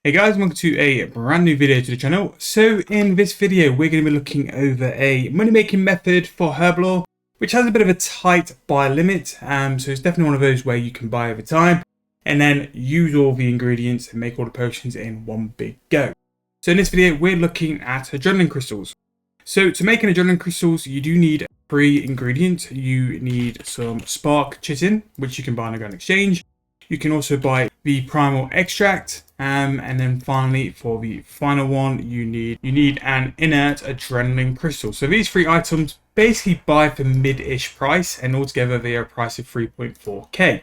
Hey guys, welcome to a brand new video to the channel. So in this video, we're going to be looking over a money making method for Herblore, which has a bit of a tight buy limit. So it's definitely one of those where you can buy over time and then use all the ingredients and make all the potions in one big go. So in this video, we're looking at adrenaline crystals. So to make an adrenaline crystals, you do need 3 ingredients. You need some spark chitin, which you can buy on the Grand Exchange. You can also buy the primal extract, and then finally for the final one, you need an inert adrenaline crystal. So these 3 items basically buy for mid-ish price, and altogether they are a price of 3.4k.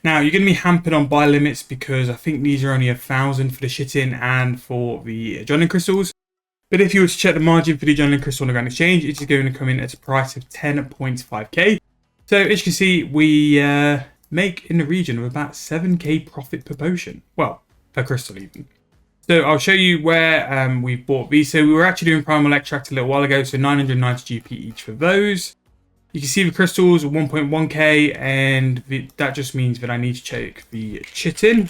Now you're going to be hampered on buy limits because I think these are only 1,000 for the chitin and for the adrenaline crystals. But if you were to check the margin for the adrenaline crystal on the Grand Exchange, it is going to come in at a price of 10.5k. So as you can see, we make in the region of about 7k profit per potion. Well, per crystal even. So I'll show you where we've bought these. So we were actually doing primal extract a little while ago, so 990 GP each for those. You can see the crystals are 1.1k, and that just means that I need to check the chitin.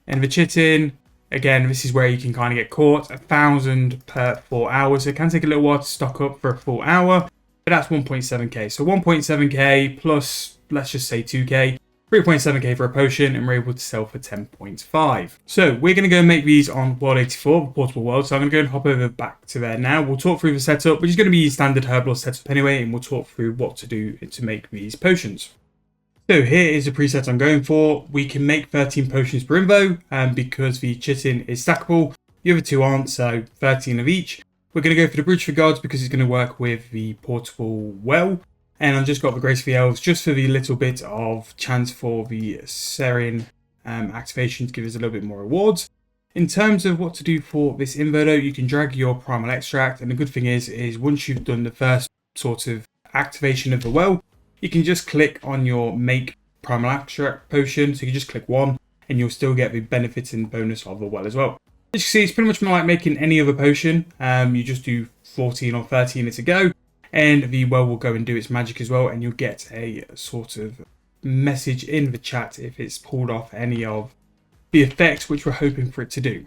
And the chitin, again, this is where you can kind of get caught, 1,000 per 4 hours. So it can take a little while to stock up for a full hour, but that's 1.7k. So 1.7k plus, let's just say 2k, 3.7k for a potion, and we're able to sell for 10.5. So we're going to go and make these on World 84, the portable world. So I'm going to go and hop over back to there now. We'll talk through the setup, which is going to be standard Herblore setup anyway, and we'll talk through what to do to make these potions. So here is the preset I'm going for. We can make 13 potions per invo, because the chitin is stackable. The other 2 aren't, so 13 of each. We're going to go for the Bridge for Gods because it's going to work with the portable well. And I've just got the Grace for the Elves just for the little bit of chance for the Serin activation to give us a little bit more rewards. In terms of what to do for this invo though, you can drag your primal extract, and the good thing is once you've done the first sort of activation of the well, you can just click on your make primal extract potion. So you can just click 1 and you'll still get the benefits and bonus of the well as well. As you can see, it's pretty much like making any other potion. You just do 14 or 13 to go. And the well will go and do its magic as well, and you'll get a sort of message in the chat if it's pulled off any of the effects which we're hoping for it to do.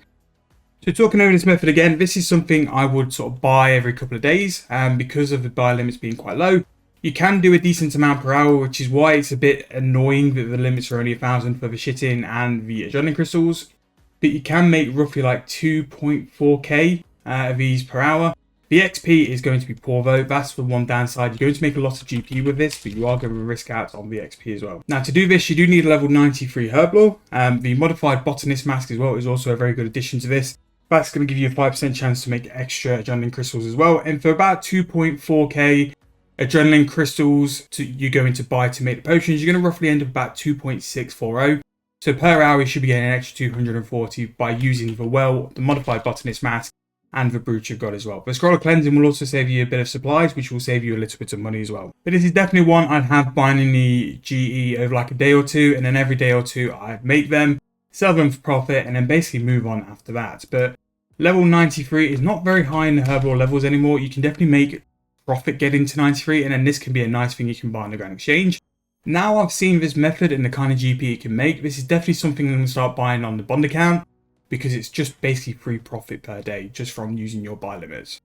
So talking over this method again, this is something I would sort of buy every couple of days, because of the buy limits being quite low. You can do a decent amount per hour, which is why it's a bit annoying that the limits are only 1,000 for the chitin and the adrenaline crystals. But you can make roughly like 2.4k of these per hour. The XP is going to be poor though. That's the one downside. You're going to make a lot of GP with this, but you are going to risk out on the XP as well. Now to do this, you do need a level 93 Herblore. The modified Botanist mask as well is also a very good addition to this. That's going to give you a 5% chance to make extra adrenaline crystals as well. And for about 2.4k adrenaline crystals you're going to buy to make the potions, you're going to roughly end up about 2.640. So per hour, you should be getting an extra 240 by using the well, the modified Botanist mask, and the Brooch of God as well. But Scroll Cleansing will also save you a bit of supplies, which will save you a little bit of money as well. But this is definitely one I'd have buying in the GE over like a day or 2, and then every day or 2 I'd make them, sell them for profit, and then basically move on after that. But level 93 is not very high in the Herblore levels anymore. You can definitely make profit getting to 93, and then this can be a nice thing you can buy on the Grand Exchange. Now I've seen this method and the kind of GP it can make, this is definitely something I'm going to start buying on the Bond account, because it's just basically free profit per day just from using your buy limits.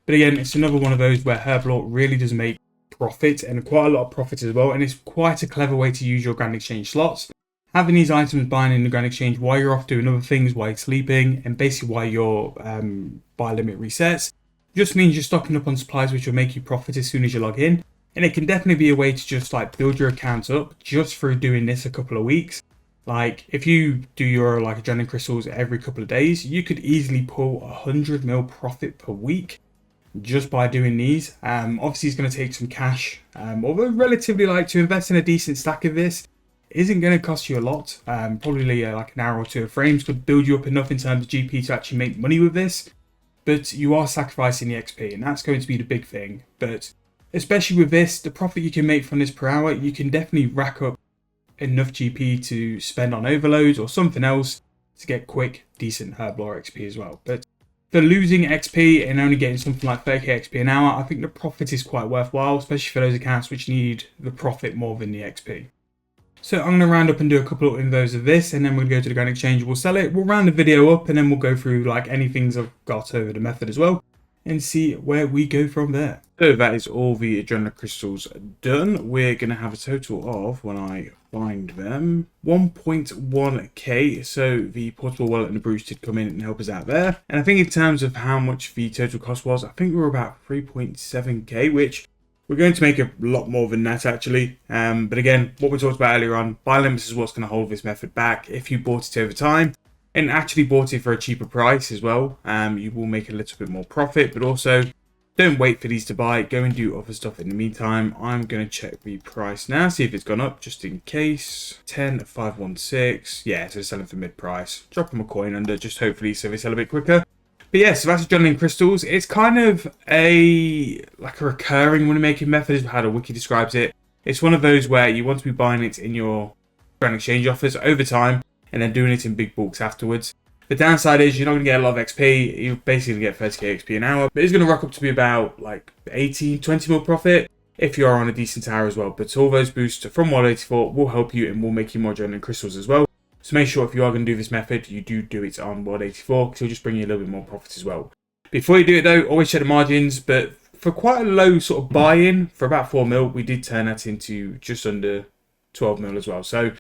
But again, it's another one of those where Herblore really does make profit, and quite a lot of profit as well, and it's quite a clever way to use your Grand Exchange slots. Having these items buying in the Grand Exchange while you're off doing other things, while you're sleeping, and basically while your buy limit resets, just means you're stocking up on supplies which will make you profit as soon as you log in. And it can definitely be a way to just like build your account up just through doing this a couple of weeks. Like if you do your like adrenaline crystals every couple of days, you could easily pull 100 mil profit per week just by doing these. Obviously it's going to take some cash, although relatively like to invest in a decent stack of this isn't going to cost you a lot. Probably like an hour or 2 of frames could build you up enough in terms of GP to actually make money with this, but you are sacrificing the XP, and that's going to be the big thing. But especially with this, the profit you can make from this per hour, you can definitely rack up enough GP to spend on overloads or something else to get quick, decent Herblore XP as well. But for losing XP and only getting something like 30k XP an hour, I think the profit is quite worthwhile, especially for those accounts which need the profit more than the XP. So I'm going to round up and do a couple of invo's of this, and then we'll go to the Grand Exchange, we'll sell it, we'll round the video up, and then we'll go through like any things I've got over the method as well, and see where we go from there. So that is all the adrenaline crystals done. We're going to have a total of, when I find them, 1.1k. So the portable wallet and the Bruce did come in and help us out there. And I think in terms of how much the total cost was, I think we were about 3.7k, which we're going to make a lot more than that actually. But again, what we talked about earlier on, buy limits is what's going to hold this method back. If you bought it over time and actually bought it for a cheaper price as well, you will make a little bit more profit. But also, don't wait for these to buy. Go and do other stuff in the meantime. I'm going to check the price now, see if it's gone up just in case. 10,516. Yeah, so selling for mid price. Drop them a coin under, just hopefully so they sell a bit quicker. But yeah, so that's adrenaline crystals. It's kind of like a recurring money making method is how the wiki describes it. It's one of those where you want to be buying it in your Grand Exchange offers over time and then doing it in big bulks afterwards. The downside is you're not going to get a lot of XP. You're basically going to get 30k XP an hour. But it's going to rock up to be about like 18, 20 mil profit if you are on a decent tower as well. But all those boosts from Wallet 84 will help you and will make you more adrenaline crystals as well. So make sure if you are going to do this method, you do it on World 84 because it'll just bring you a little bit more profit as well. Before you do it though, always check the margins. But for quite a low sort of buy-in, for about 4 mil, we did turn that into just under 12 mil as well. So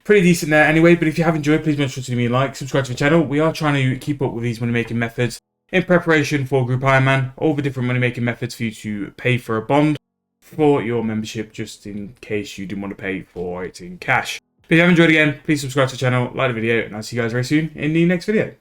pretty decent there anyway. But if you have enjoyed, please make sure to leave me a like, subscribe to the channel. We are trying to keep up with these money-making methods in preparation for Group Ironman. All the different money-making methods for you to pay for a bond for your membership, just in case you didn't want to pay for it in cash. If you have enjoyed again, please subscribe to the channel, like the video, and I'll see you guys very soon in the next video.